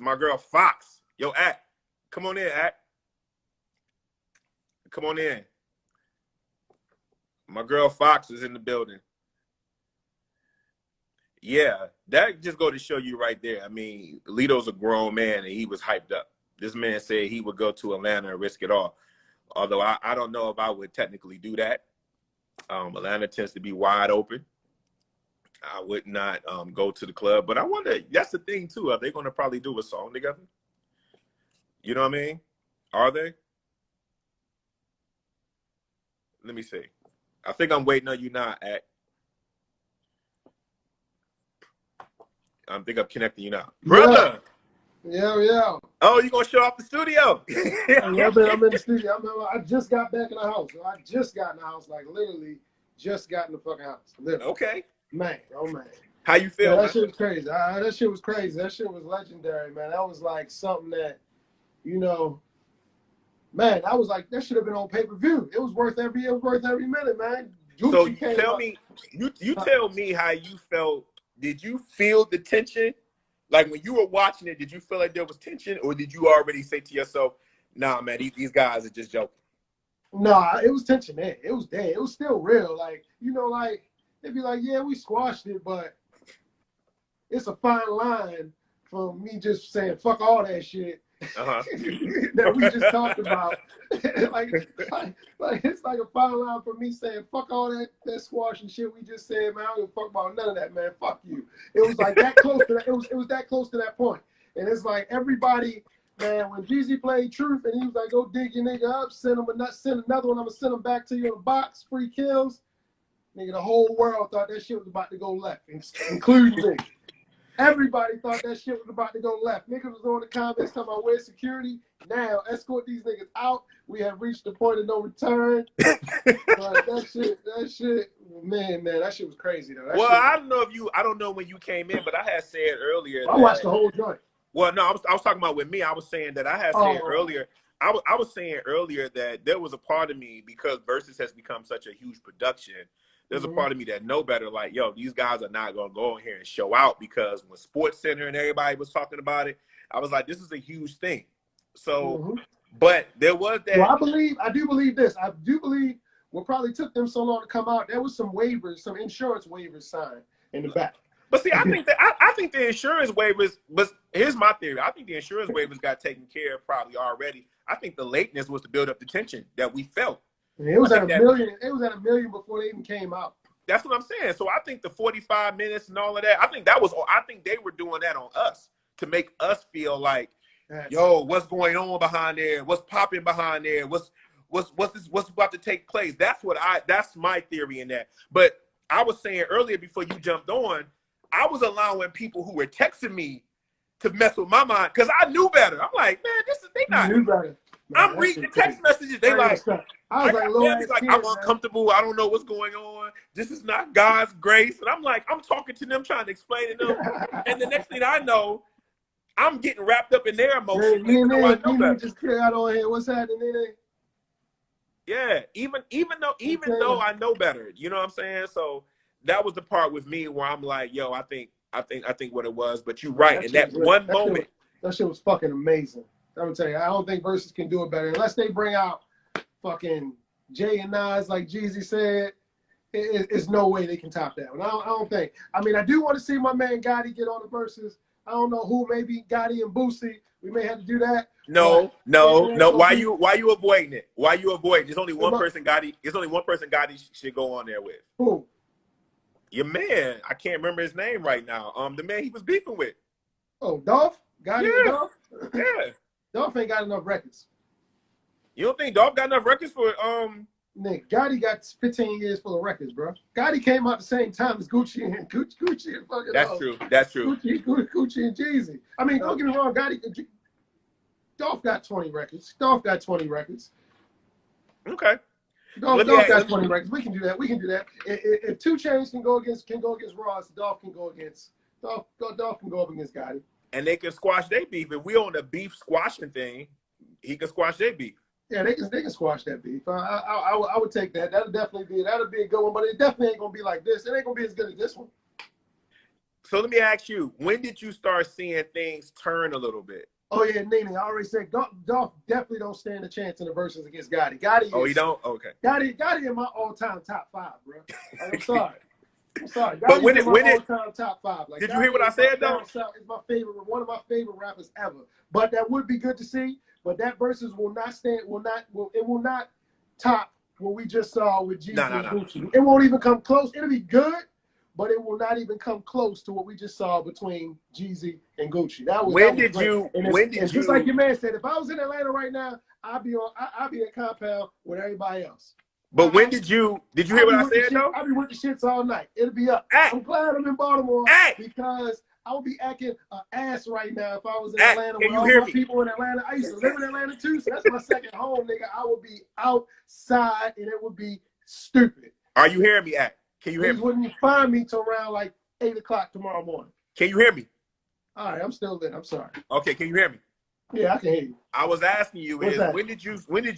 my girl Fox. Yo, Act. Come on in, Act. Come on in. My girl Fox is in the building. Yeah, that just go to show you right there. I mean, Lito's a grown man, and he was hyped up. This man said he would go to Atlanta and risk it all. Although I don't know if I would technically do that. Atlanta tends to be wide open. I would not go to the club. But I wonder, that's the thing, too. Are they going to probably do a song together? You know what I mean? Are they? Let me see. I think I'm waiting on you now, Act. I think I'm connecting you now. Brother! Yeah. Oh, you going to show off the studio? Yeah, I'm in the studio. I just got back in the house. I just got in the house, like literally just got in the fucking house. Literally. Okay. Man, oh man. How you feel? Yeah, that shit was crazy. That shit was crazy. That shit was legendary, man. That was like something that, you know, man, I was like, that should have been on pay-per-view. It was worth every minute, man. Gucci so you tell me how you felt. Did you feel the tension? Like when you were watching it, did you feel like there was tension, or did you already say to yourself, nah, man, these guys are just joking? Nah, it was tension there. It was there. It was still real. Like, you know, like, they'd be like, yeah, we squashed it, but it's a fine line from me just saying, fuck all that shit that we just talked about. like it's like a fine line for me saying, fuck all that squash and shit we just said, man. I don't give a fuck about none of that, man. Fuck you. It was like that close to that. It was that close to that point. And it's like everybody, man, when Jeezy played Truth and he was like, go dig your nigga up, send another one, I'm gonna send him back to you in a box, free kills. Nigga, the whole world thought that shit was about to go left, including me. Everybody thought that shit was about to go left. Niggas was on the comments talking about where's security. Now, escort these niggas out. We have reached the point of no return. Like, that shit, man, that shit was crazy though. I don't know when you came in, but I had said earlier. I watched the whole joint. Well, no, I was talking about with me. I was saying that I had said earlier. I was saying earlier that there was a part of me, because Versus has become such a huge production. There's a part of me that know better, like, yo, these guys are not going to go in here and show out, because when Sports Center and everybody was talking about it, I was like, this is a huge thing. So, but there was that. Well, I do believe this. I do believe what probably took them so long to come out, there was some waivers, some insurance waivers signed in the back. But see, I think the insurance waivers, but here's my theory. I think the insurance waivers got taken care of probably already. I think the lateness was to build up the tension that we felt. It was at a million. It was at $1 million before they even came out. That's what I'm saying. So I think the 45 minutes and all of that, I think they were doing that on us to make us feel like, yo, what's going on behind there? What's popping behind there? What's about to take place? That's my theory in that. But I was saying earlier before you jumped on, I was allowing people who were texting me to mess with my mind because I knew better. I'm like, man, they not. You knew better. I'm reading the text messages. They like, I was like, I'm uncomfortable. I don't know what's going on. This is not God's grace. And I'm like, I'm talking to them, trying to explain to them. And the next thing I know, I'm getting wrapped up in their emotions. Just clear out on here. What's happening? Yeah, even though I know better, you know what I'm saying? So that was the part with me where I'm like, yo, I think what it was. But you're right. In that one moment, that shit was fucking amazing. I'm gonna tell you, I don't think Versus can do it better unless they bring out fucking Jay and Nas, like Jeezy said. It's no way they can top that one. I don't think. I mean, I do want to see my man Gotti get on the Versus. I don't know who, maybe Gotti and Boosie. We may have to do that. No. Why you avoiding it? Why you avoiding? There's only one person Gotti. There's only one person Gotti should go on there with. Who? Your man. I can't remember his name right now. The man he was beefing with. Oh, Dolph? Gotti and Dolph? Yeah. Dolph ain't got enough records. You don't think Dolph got enough records for Nick, Gotti got 15 years full of records, bro. Gotti came out the same time as Gucci and fucking. That's true. Gucci and Jeezy. I mean, don't get me wrong, Dolph got 20 records. Okay. Dolph got 20 records. We can do that. If 2 Chainz can go against Ross, Dolph can go up against Gotti. And they can squash their beef. If we on the beef squashing thing, he can squash their beef. Yeah, they can squash that beef. I would take that. That'll be a good one, but it definitely ain't gonna be like this. It ain't gonna be as good as this one. So let me ask you, when did you start seeing things turn a little bit? Oh yeah, Nene, I already said Dolph definitely don't stand a chance in the verses against Gotti. Gotti Oh, is, you don't? Okay. Gotti in my all-time top 5, bro. Like, I'm sorry. But Gotti's in my all-time top 5. Like, did you hear Gotti what I said though? is my favorite, one of my favorite rappers ever. But that would be good to see. But that versus will not top what we just saw with Jeezy and Gucci. It won't even come close. It'll be good, but it will not even come close to what we just saw between Jeezy and Gucci. When did you? Just like your man said, if I was in Atlanta right now, I'd be at Compound with everybody else. But when did you hear what I said though? I'll be with the shits all night. It'll be up. I'm glad I'm in Baltimore because I would be acting an ass right now if I was in Atlanta with all my people in Atlanta. I used to live in Atlanta too, so that's my second home, nigga. I would be outside and it would be stupid. Are you hearing me, Act? Can you hear me? You wouldn't find me till around like 8 o'clock tomorrow morning. Can you hear me? All right, I'm still there. I'm sorry. Okay, can you hear me? Yeah, I can hear you. I was asking you when did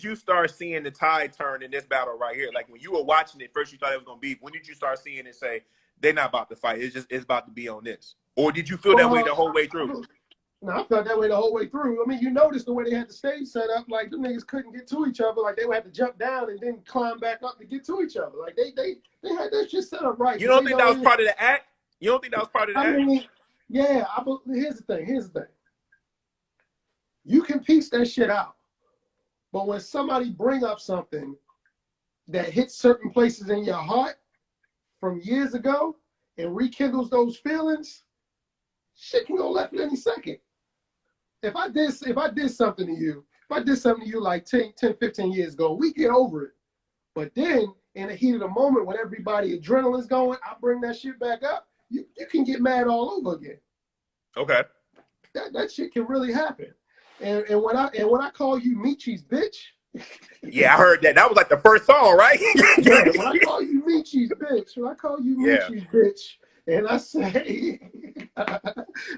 you start seeing the tide turn in this battle right here? Like when you were watching it, first you thought it was gonna be. When did you start seeing it say they're not about to fight? It's about to be on this. Or did you feel that way the whole way through? No, I felt that way the whole way through. I mean, you noticed the way they had the stage set up. Like the niggas couldn't get to each other. Like they would have to jump down and then climb back up to get to each other. Like they had that shit set up right. You don't think that was part of the act? You don't think that was part of the act? Mean, yeah. Here's the thing. You can piece that shit out, but when somebody bring up something that hits certain places in your heart from years ago and rekindles those feelings, shit can go left at any second. If I did something to you like 10, 15 years ago, we get over it. But then in the heat of the moment when everybody adrenaline's going, I bring that shit back up, you can get mad all over again. Okay. That shit can really happen. And when I call you Michi's bitch. Yeah, I heard that. That was like the first song, right? Yeah, when I call you Michi's bitch, and I say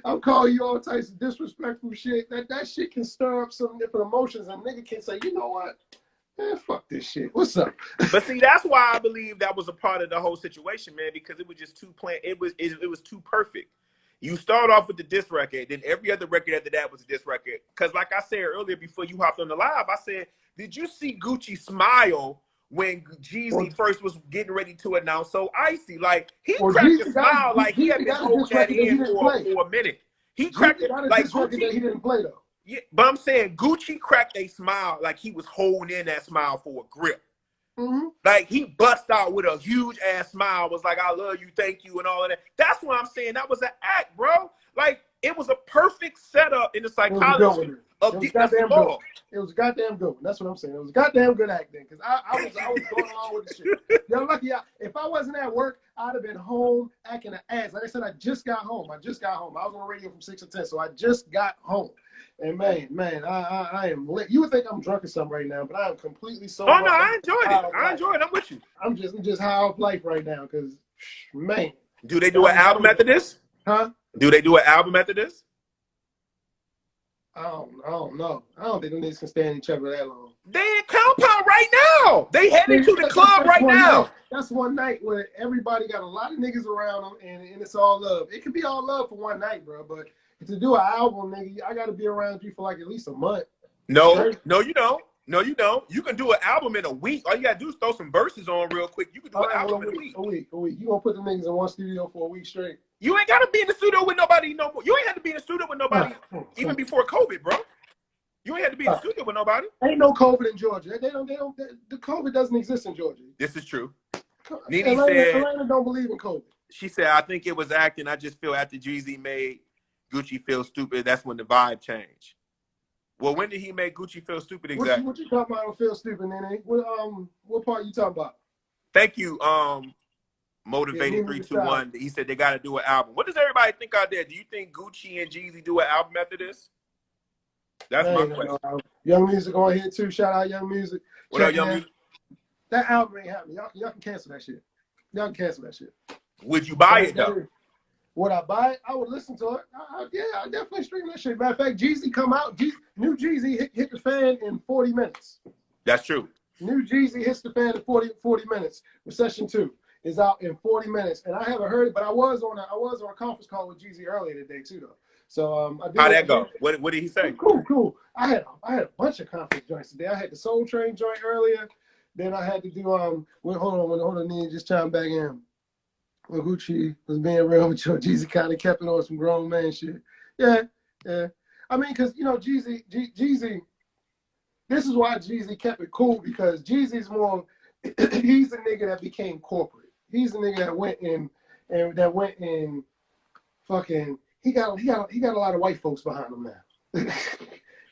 I'm calling you all types of disrespectful shit, that shit can stir up some different emotions, and nigga can say, you know what? Man, fuck this shit. What's up? But see, that's why I believe that was a part of the whole situation, man, because it was just too plain. It was too perfect. You start off with the diss record, then every other record after that was a diss record. Because like I said earlier before you hopped on the live, I said, did you see Gucci smile when Jeezy first was getting ready to announce So Icy? Like, he cracked a smile like he had been holding that in for a minute. He cracked it like Gucci. That he didn't play, though. Yeah, but I'm saying Gucci cracked a smile like he was holding in that smile for a grip. Mm-hmm. Like he bust out with a huge ass smile, was like, I love you, thank you, and all of that. That's what I'm saying. That was an act, bro. Like it was a perfect setup in the psychology of getting us involved. It was a goddamn good one. That's what I'm saying. It was a goddamn good act then, because I was going along with the shit. You're lucky. If I wasn't at work, I'd have been home acting an ass. Like I said, I just got home. I was on the radio from 6 to 10, so I just got home. And man, I am lit. You would think I'm drunk or something right now, but I am completely sober. Oh no, I enjoyed it. I'm with you. I'm just high off life right now, because man. Do they do an album after this? Huh? Do they do an album after this? I don't know. I don't think them niggas can stand each other that long. They in Compound right now. They heading to the club right now. That's one night where everybody got a lot of niggas around them, and it's all love. It could be all love for one night, bro, but to do an album, nigga, I got to be around you for like at least a month. No, you don't. No, you don't. You can do an album in a week. All you got to do is throw some verses on real quick. You can do an album in a week. A week. You going to put the niggas in one studio for a week straight? You ain't got to be in the studio with nobody no more. You ain't had to be in the studio with nobody even before COVID, bro. You ain't had to be in the studio with nobody. Ain't no COVID in Georgia. The COVID doesn't exist in Georgia. This is true. Atlanta don't believe in COVID. She said, I think it was acting. I just feel after Jeezy made Gucci feel stupid, that's when the vibe changed. Well, when did he make Gucci feel stupid exactly? What you talking about? Feel stupid, Nene? What part you talking about? Thank you, Motivated 321. He said they got to do an album. What does everybody think out there? Do you think Gucci and Jeezy do an album after this? That's my question. Young Music on here too. Shout out Young Music. What up, Young Music? That album ain't happening. Y'all can cancel that shit. Y'all can cancel that shit. Would you buy it though? Would I buy it? I would listen to it. Yeah, I definitely stream that shit. Matter of fact, Jeezy come out. New Jeezy hit the fan in 40 minutes. That's true. New Jeezy hits the fan in 40 minutes with Session 2. is out in 40 minutes, and I haven't heard it, but I was on a conference call with Jeezy earlier today too, though. So I did. How'd that go? What did he say? Cool. I had a bunch of conference joints today. I had the Soul Train joint earlier. Then I had to do hold on, need just chime back in. When Gucci was being real with you, Jeezy kind of kept it on some grown man shit. Yeah. I mean, because Jeezy. This is why Jeezy kept it cool, because Jeezy's more. He's the nigga that became corporate. He's the nigga that went in fucking. He got a lot of white folks behind him now.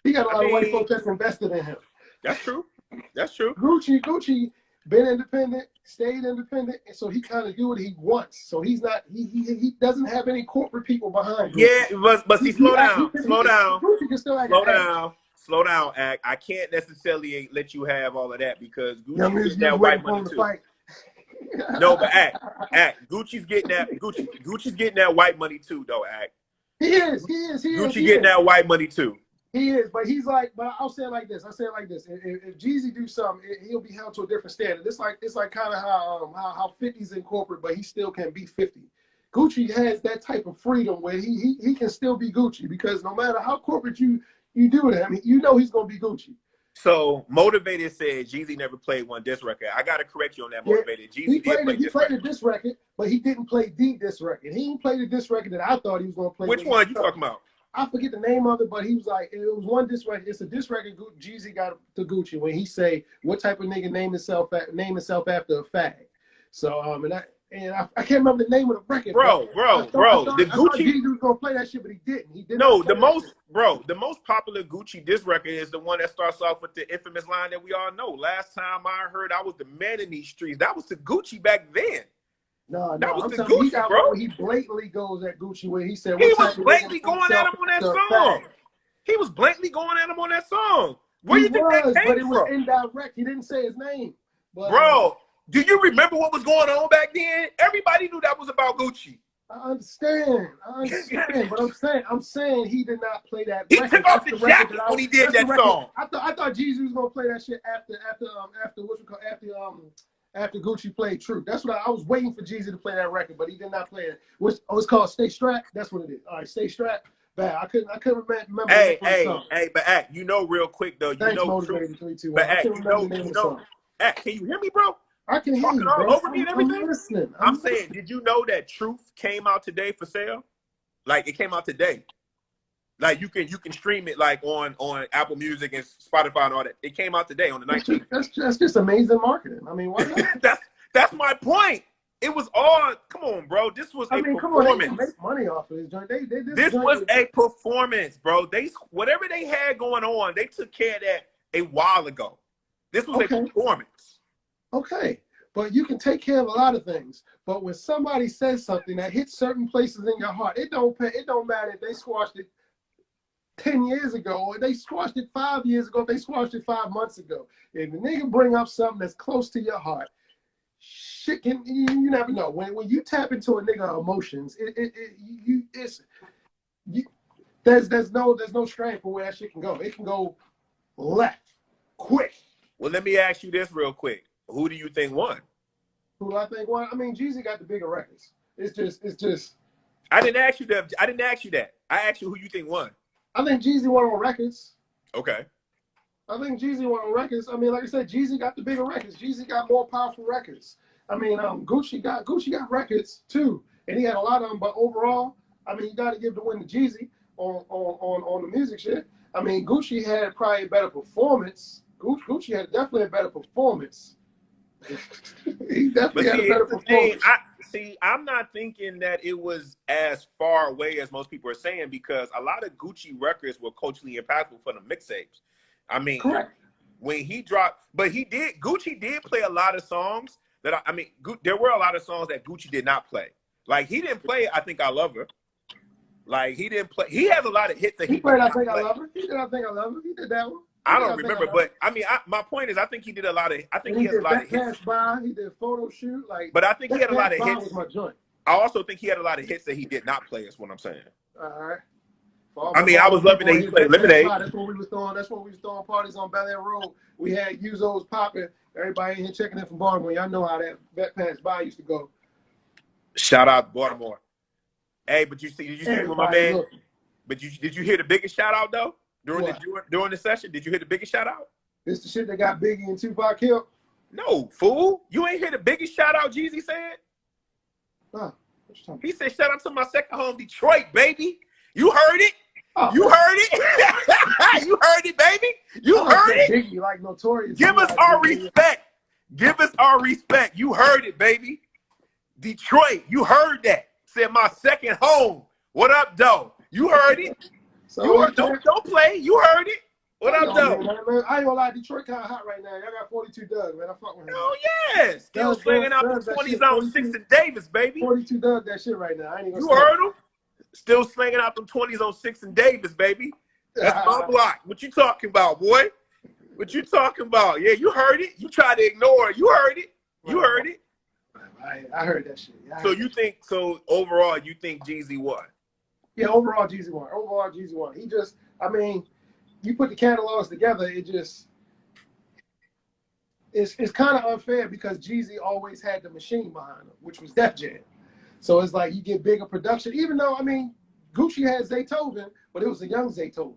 He got a lot of white folks that's invested in him. That's true. Gucci been independent, stayed independent, and so he kind of do what he wants. So he's not he doesn't have any corporate people behind him. Yeah, but see, slow down. Gucci can still Slow down, Act. I can't necessarily let you have all of that because Gucci gets that white money too. No, but Act. Gucci's getting that white money too, though, Act. He is. Gucci getting that white money too. He is, but he's like, but I'll say it like this. If Jeezy do something, he'll be held to a different standard. It's like kind of how 50's in corporate, but he still can be 50. Gucci has that type of freedom where he can still be Gucci, because no matter how corporate you do with him, he's gonna be Gucci. So Motivated said Jeezy never played one diss record. I gotta correct you on that, Motivated. Yeah, Jeezy he played a diss record, but he didn't play the diss record. He didn't play the diss record that I thought he was gonna play. Which one you talking about? I forget the name of it, but he was like, it was one diss record. It's a diss record Jeezy got to Gucci when he say, "What type of nigga name himself after a fag?" So I can't remember the name of the record. Bro. I thought Jeezy was gonna play that shit, but he didn't. He didn't. No, the most popular Gucci diss record is the one that starts off with the infamous line that we all know. Last time I heard, I was the man in these streets. That was the Gucci back then. No, that was I'm the Gucci, bro. He blatantly goes at Gucci where he said, he was blatantly going at him on that song. He was blatantly going at him on that song. Where you think that came from? But it was indirect. He didn't say his name. But, bro, do you remember what was going on back then? Everybody knew that was about Gucci. I understand, but I'm saying he did not play that. He took off the jacket when he did that song. I thought Jeezy was gonna play that shit after Gucci played Truth. That's what I was waiting for Jeezy to play that record, but he did not play it. It's called Stay Strapped. That's what it is. All right, Stay Strapped. Bad. I couldn't remember. Hey, but Act, real quick though, Thanks, Truth. 3, 2, but Act, Act, can you hear me, bro? I can hear you, bro. Over me and everything. I'm listening. I'm saying, did you know that Truth came out today for sale? Like, it came out today. Like, you can stream it like on Apple Music and Spotify and all that. It came out today on the 19th. That's just amazing marketing. I mean, why not? that's my point. It was all, come on, bro. This was a performance. Come on, they can make money off of this joint. This was a performance, bro. Whatever they had going on, they took care of that a while ago. This was a performance. Okay, but you can take care of a lot of things. But when somebody says something that hits certain places in your heart, it don't matter if they squashed it 10 years ago, or they squashed it 5 years ago, if they squashed it 5 months ago. If the nigga bring up something that's close to your heart, shit can, you never know. When you tap into a nigga emotions, there's no strength for where that shit can go. It can go left quick. Well, let me ask you this real quick. Who do you think won? Who do I think won? I mean, Jeezy got the bigger records. It's just. I didn't ask you that. I asked you who you think won. I think Jeezy won on records. Okay. I think Jeezy won on records. I mean, like I said, Jeezy got the bigger records. Jeezy got more powerful records. I mean, Gucci got records too, and he had a lot of them. But overall, I mean, you got to give the win to Jeezy on the music shit. I mean, Gucci had probably a better performance. Gucci had definitely a better performance. He definitely had a better performance. I'm not thinking that it was as far away as most people are saying, because a lot of Gucci records were culturally impactful for the mixtapes. I mean, correct. When he dropped, but Gucci did play a lot of songs that there were a lot of songs that Gucci did not play. Like, he didn't play I Think I Love Her. Like, he didn't play. He has a lot of hits that he played. I Think I Love Her. He did I Think I Love Her. He did that one. I don't remember, but I mean, my point is, I think he did a lot of. I think he had a lot of hits. He did photo shoot, but I think he had a lot of hits. Was my joint. I also think he had a lot of hits that he did not play. Is what I'm saying. All right. I mean, I was loving that he played Lemonade. That's when we was throwing. That's when we was throwing parties on Bel Air Road. We had Uzos popping. Everybody in here checking in from Baltimore. Y'all know how that pass by used to go. Shout out Baltimore. Hey, but did you see what my man? Looking. But did you hear the biggest shout out though during the session? Did you hear the biggest shout out? This the shit that got Biggie and Tupac killed? No, fool. You ain't hear the biggest shout out Jeezy said? He said, shout out to my second home, Detroit, baby. You heard it? Oh, you heard it? You heard it, baby? You heard it? Biggie, like Notorious. Give us our respect. Give us our respect. You heard it, baby. Detroit, you heard that. Said my second home. What up, though? You heard it. So you heard, don't play. You heard it. What up, though? Man, I ain't gonna lie, Detroit kind of hot right now. Y'all got 42 Doug, man. I fuck with him. Oh, yeah. Still slinging out the 20s on 6 and Davis, baby. 42 Doug, that shit right now. I ain't gonna you heard him? Still slinging out them 20s on 6 and Davis, baby. That's my block. What you talking about, boy? What you talking about? Yeah, you heard it. You tried to ignore it. You heard it. You heard it. I heard that shit. So overall, you think Jeezy won? Yeah, overall Jeezy won. Overall Jeezy won. He just, I mean, you put the catalogs together, it's kind of unfair because Jeezy always had the machine behind him, which was Def Jam. So it's like you get bigger production, even though, I mean, Gucci had Zaytoven, but it was a young Zaytoven.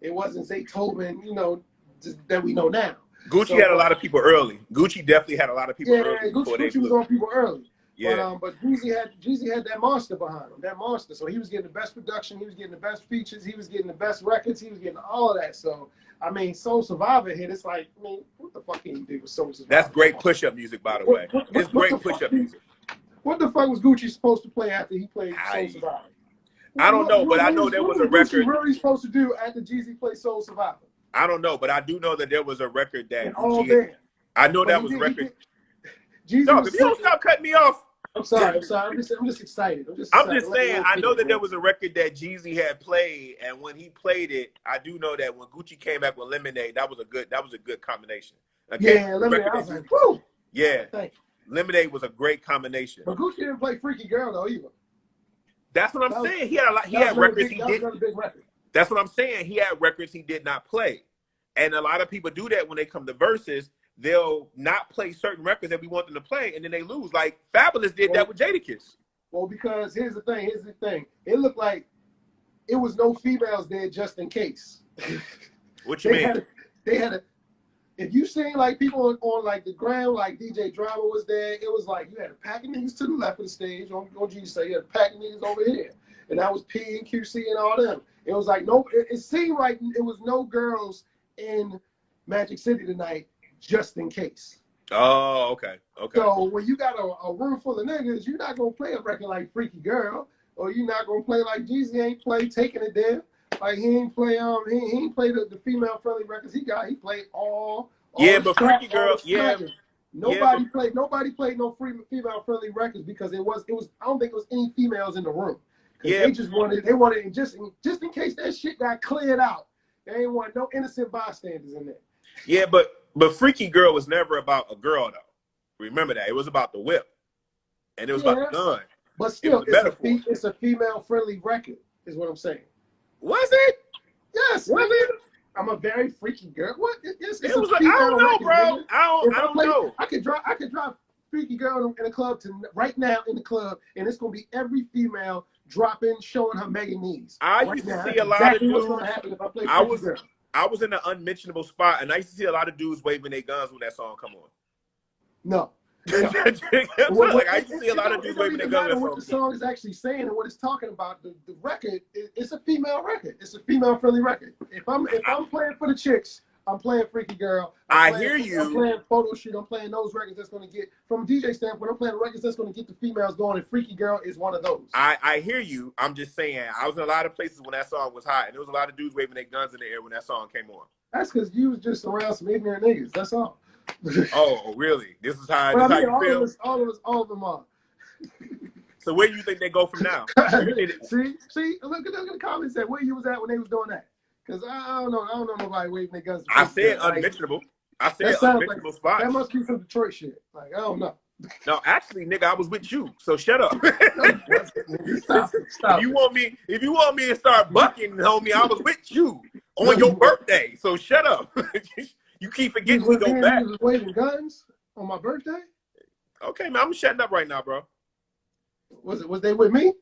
It wasn't Zaytoven, that we know now. Gucci had a lot of people early. Gucci definitely had a lot of people early. Yeah, Gucci was on people early. Yeah. But Jeezy had that monster behind him, that monster. So he was getting the best production, he was getting the best features, he was getting the best records, he was getting all of that. So, I mean, Soul Survivor hit, it's like, I mean, what the fuck can you do with Soul Survivor? That's great push-up music, by the way. It's great push-up music. What the fuck was Gucci supposed to play after he played Soul Survivor? I don't know, but I know there was a record. What was Gucci really supposed to do after Jeezy played Soul Survivor? I don't know, but I do know that there was a record that I know that was a record. Jeezy no, if you don't stop cutting me off. I'm sorry. I'm just excited. I'm just saying, I know that there was a record that Jeezy had played, and when he played it, I do know that when Gucci came back with Lemonade, that was a good combination. Yeah, Lemonade. I was like, woo! Yeah, Lemonade was a great combination. But Gucci didn't play Freaky Girl though either. That's what I'm saying. He had a lot. He had records he didn't. That's what I'm saying. He had records he did not play, and a lot of people do that when they come to verses. They'll not play certain records that we want them to play, and then they lose. Like Fabulous did that with Jadakiss. Well, because here's the thing. It looked like it was no females there just in case. What you mean? They had a. If you seen like people on like the ground, like DJ Drama was there, it was like you had a pack of niggas to the left of the stage on G say you had a pack of niggas over here, and that was P and QC and all them. It was like no. It seemed like it was no girls in Magic City tonight. Just in case. Oh, okay. So when you got a room full of niggas, you're not gonna play a record like Freaky Girl, or you're not gonna play like Jeezy ain't play Taking It There. Like he ain't play he ain't play the female friendly records he got. He played all but Freaky Girl, Nobody played no female friendly records because it was I don't think it was any females in the room. They just wanted just in case that shit got cleared out. They ain't want no innocent bystanders in there. Yeah, but Freaky Girl was never about a girl, though. Remember that. It was about the whip. And it was about the gun. But still, it's a female-friendly record, is what I'm saying. Was it? Yes. Was it? I'm a very freaky girl. What? I don't know, bro. I don't know. I could drop Freaky Girl in a club right now in the club, and it's going to be every female dropping, showing her mega knees. I used to see a lot of dudes. What's going to happen if I play Freaky Girl? I was in an unmentionable spot, and I used to see a lot of dudes waving their guns when that song come on. No. I used to see a lot of dudes waving their guns. What the song is actually saying and what it's talking about, the record, it's a female record. It's a female-friendly record. If I'm playing for the chicks, I'm playing Freaky Girl. I'm playing Photo Shoot. I'm playing those records that's going to get, from a DJ standpoint, I'm playing records that's going to get the females going, and Freaky Girl is one of those. I hear you. I'm just saying, I was in a lot of places when that song was hot, and there was a lot of dudes waving their guns in the air when that song came on. That's because you was just around some ignorant niggas. That's all. Oh, really? This is how, you feel? All of them are. So where do you think they go from now? See, look at the comments that where you was at when they was doing that. Because I don't know nobody waving their guns. I said unmentionable. I said unmentionable spots. That must be some Detroit shit. Like, I don't know. No, actually, nigga, I was with you. So shut up. Stop it. If you want me to start bucking, homie, I was with you on your birthday. So shut up. You keep forgetting we go back. You was waving guns on my birthday? Okay, man, I'm shutting up right now, bro. Was they with me?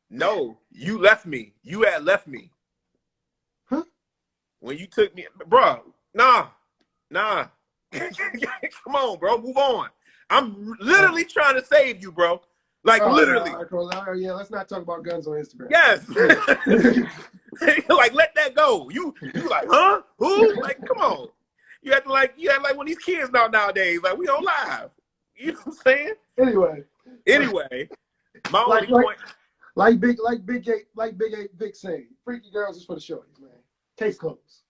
No, you left me. You had left me. Huh? When you took me, bro. Nah. Come on, bro. Move on. I'm literally trying to save you, bro. Like literally. Yeah, let's not talk about guns on Instagram. Yes. Like let that go. You like, huh? Who? Like, come on. You act like when these kids nowadays. Like we on live. You know what I'm saying? Anyway, my only point. Like Big Vic say, freaky girls is for the shorties, man. Case closed.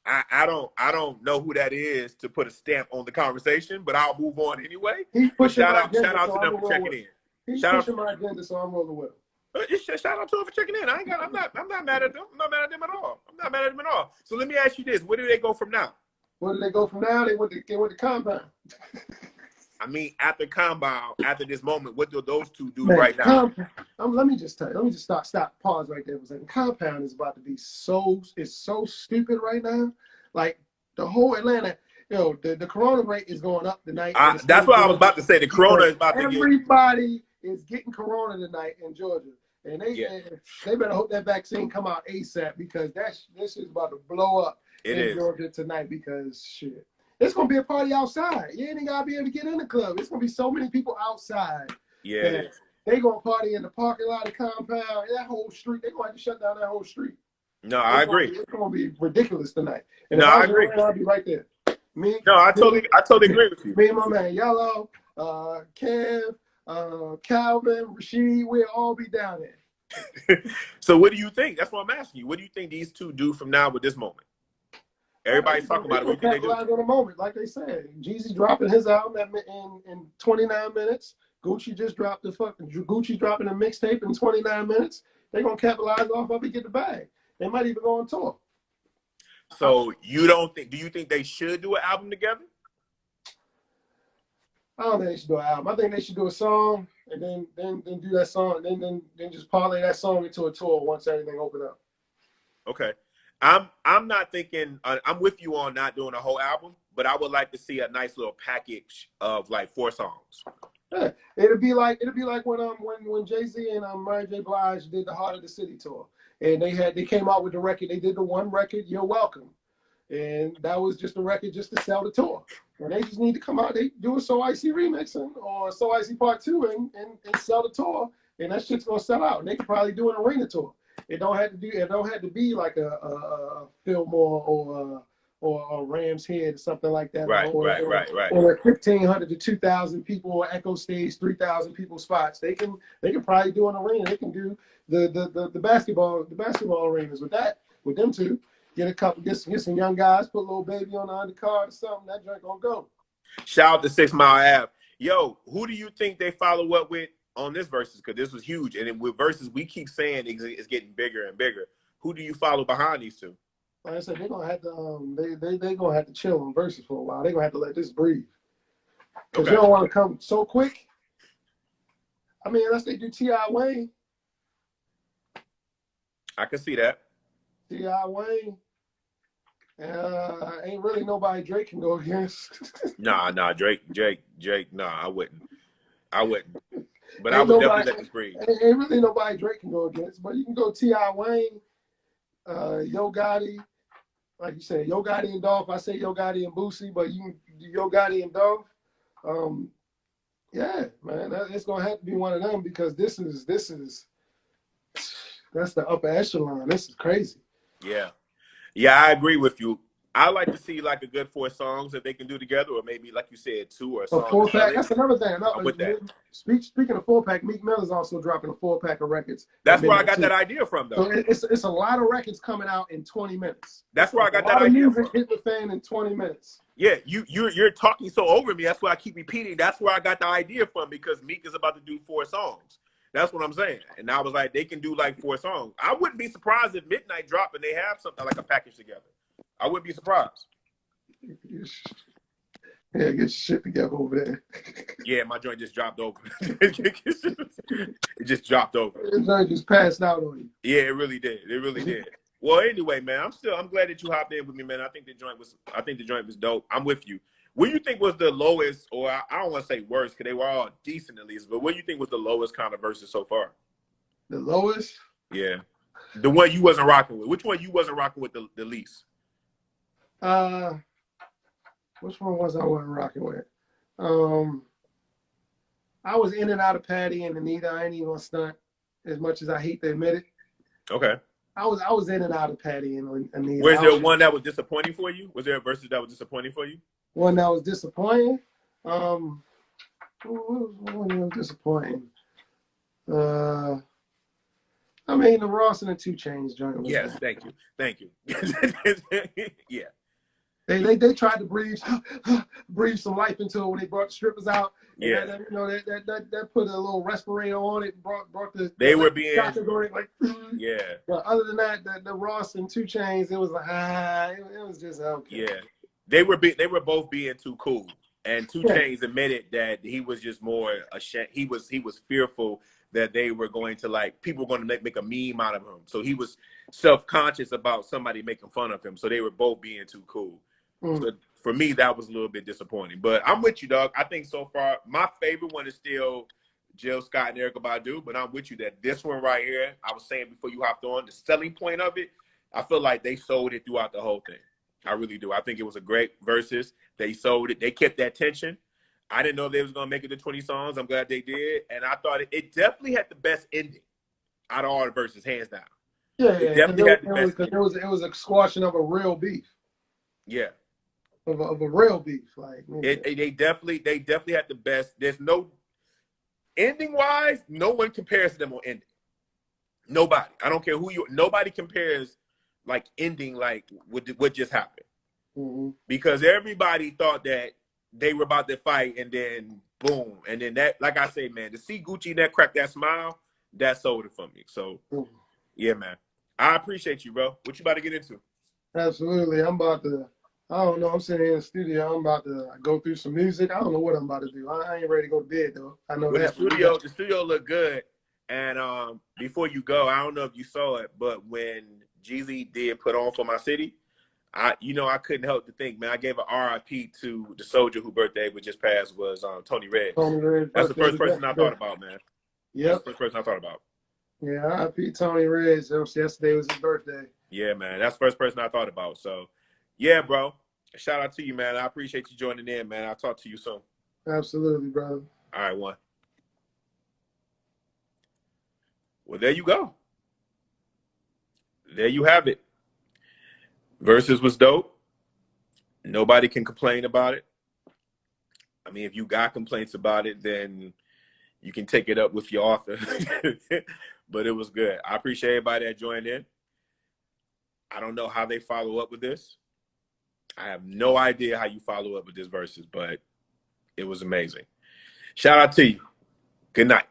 I don't know who that is to put a stamp on the conversation, but I'll move on anyway. He's pushing shout my out agenda, to them for checking in. He's pushing my agenda, so I'm rolling with him. Shout out to them for checking in. I'm not mad at them. I'm not mad at them at all. So let me ask you this: where do they go from now? Where do they go from now? They went to compound. I mean, after compound, after this moment, what do those two do right now? Let me just stop, pause right there for a second. Compound is about to be so stupid right now. Like the whole Atlanta, the corona rate is going up tonight. That's what I was about to say. The corona is about to get. Everybody is getting corona tonight in Georgia. And they better hope that vaccine come out ASAP because this is about to blow up in Georgia tonight because shit. It's gonna be a party outside. You ain't gotta be able to get in the club. It's gonna be so many people outside. Yeah. They gonna party in the parking lot of compound. That whole street. They gonna have to shut down that whole street. No, I agree. It's gonna be ridiculous tonight. And no, I agree. I'll be right there. I totally agree with you. Me and my man Yellow, Kev, Calvin, Rashid, we'll all be down there. So what do you think? That's what I'm asking you. What do you think these two do from now with this moment? Everybody's talking about it. What do they do? On a moment, like they said. Jeezy dropping his album in 29 minutes. Gucci just dropped Gucci dropping a mixtape in 29 minutes. They're gonna capitalize off of it, get the bag. They might even go on tour. So do you think they should do an album together? I don't think they should do an album. I think they should do a song and then do that song and then just parlay that song into a tour once everything open up. Okay. I'm not thinking. I'm with you on not doing a whole album, but I would like to see a nice little package of like 4 songs. Yeah, it'd be like when Jay-Z and Mary J. Blige did the Heart of the City tour, and they came out with the record. They did the one record, You're Welcome, and that was just a record just to sell the tour. And they just need to come out. They do a So Icy remixing or So Icy Part 2 and sell the tour, and that shit's gonna sell out. And they could probably do an arena tour. It don't have to be like a Fillmore or a Rams Head or something like that. Right. Or 1,500 to 2,000 people or Echo Stage 3,000 people spots. They can probably do an arena. They can do the basketball arenas with them two. Get some young guys, put a little baby on the undercard or something. That joint gonna go. Shout out to 6 Mile Ave. Yo, who do you think they follow up with on this versus? Because this was huge, and then with versus, we keep saying it's getting bigger and bigger. Who do you follow behind these two? Like I said, they're gonna have to they gonna have to chill on versus for a while. They're gonna have to let this breathe because you don't want to come so quick. I mean, unless they do T.I. Wayne. I can see that. T.I. Wayne. Ain't really nobody Drake can go against. Nah, Drake. Nah, I wouldn't. But I would definitely let this breathe. Ain't really nobody Drake can go against, but you can go T.I. Wayne, Yo Gotti, like you said, Yo Gotti and Dolph. I say Yo Gotti and Boosie, but you can do Yo Gotti and Dolph. Yeah, man, it's gonna have to be one of them because this is that's the upper echelon. This is crazy. Yeah, I agree with you. I like to see like a good 4 songs that they can do together, or maybe like you said, 2 or something. A 4-pack. That's another thing. I'm with that. Speaking of 4-pack, Meek Mill is also dropping a 4-pack of records. That's where I got that idea from, though. So it's a lot of records coming out in 20 minutes. That's where I got that idea from. Hit the fan in 20 minutes. Yeah, you're talking so over me. That's why I keep repeating. That's where I got the idea from because Meek is about to do 4 songs. That's what I'm saying. And I was like, they can do like 4 songs. I wouldn't be surprised if Midnight drop and they have something like a package together. I wouldn't be surprised. Yeah, get your shit together over there. Yeah, my joint just dropped over. It just dropped over. Your joint just passed out on you. Yeah, it really did. It really did. Well, anyway, man, I'm glad that you hopped in with me, man. I think the joint was dope. I'm with you. What do you think was the lowest, or I don't want to say worst, because they were all decent at least, but what do you think was the lowest kind of verses so far? The lowest? Yeah. The one you wasn't rocking with. Which one you wasn't rocking with the least? Which one was I wasn't rocking with? I was in and out of Patty and Anita. I ain't even gonna stunt, as much as I hate to admit it. Okay. I was in and out of Patty and Anita. Was there one that was disappointing for you? Was there a verse that was disappointing for you? One that was disappointing? What was one that was disappointing? I mean, the Ross and the 2 Chainz joint. Yes, thank you. Yeah. They tried to breathe some life into it when they brought the strippers out. Yeah. And that put a little respirator on it. Brought the they were being like yeah. But other than that, the Ross and 2 Chainz, it was like it was just okay. Yeah. They were both being too cool. And 2 Chainz admitted that he was just more ashamed. He was fearful that they were going to, like, people were going to make a meme out of him. So he was self-conscious about somebody making fun of him. So they were both being too cool. So for me, that was a little bit disappointing. But I'm with you, dog. I think so far, my favorite one is still Jill Scott and Erykah Badu. But I'm with you that this one right here, I was saying before you hopped on, the selling point of it, I feel like they sold it throughout the whole thing. I really do. I think it was a great versus. They sold it. They kept that tension. I didn't know if they was going to make it to 20 songs. I'm glad they did. And I thought it definitely had the best ending out of all the verses, hands down. Yeah, it definitely had the best ending. It was a squashing of a real beef. Yeah. Of a real beef. Like they definitely had the best. There's no ending-wise, no one compares to them on ending. Nobody. I don't care who you. Nobody compares like ending like what just happened. Mm-hmm. Because everybody thought that they were about to fight, and then boom, and then that, like I say, man, to see Gucci that crack that smile, that sold it for me. So, yeah, man, I appreciate you, bro. What you about to get into? Absolutely, I'm about to. I don't know. I'm sitting here in the studio. I'm about to go through some music. I don't know what I'm about to do. I ain't ready to go to bed though. I know that. The studio looked good. And before you go, I don't know if you saw it, but when Jeezy did Put On For My City, I couldn't help to think, man, I gave an RIP to the soldier whose birthday we just passed was Tony Red. That's the first person I thought about, man. Yep. That's the first person I thought about. Yeah, RIP Tony Red. Yesterday was his birthday. Yeah, man. That's the first person I thought about. So, yeah, bro. Shout out to you, man. I appreciate you joining in, man. I'll talk to you soon. Absolutely, brother. All right, one. Well, there you go. There you have it. Versus was dope. Nobody can complain about it. I mean, if you got complaints about it, then you can take it up with your author. But it was good. I appreciate everybody that joined in. I don't know how they follow up with this. I have no idea how you follow up with this versus, but it was amazing. Shout out to you. Good night.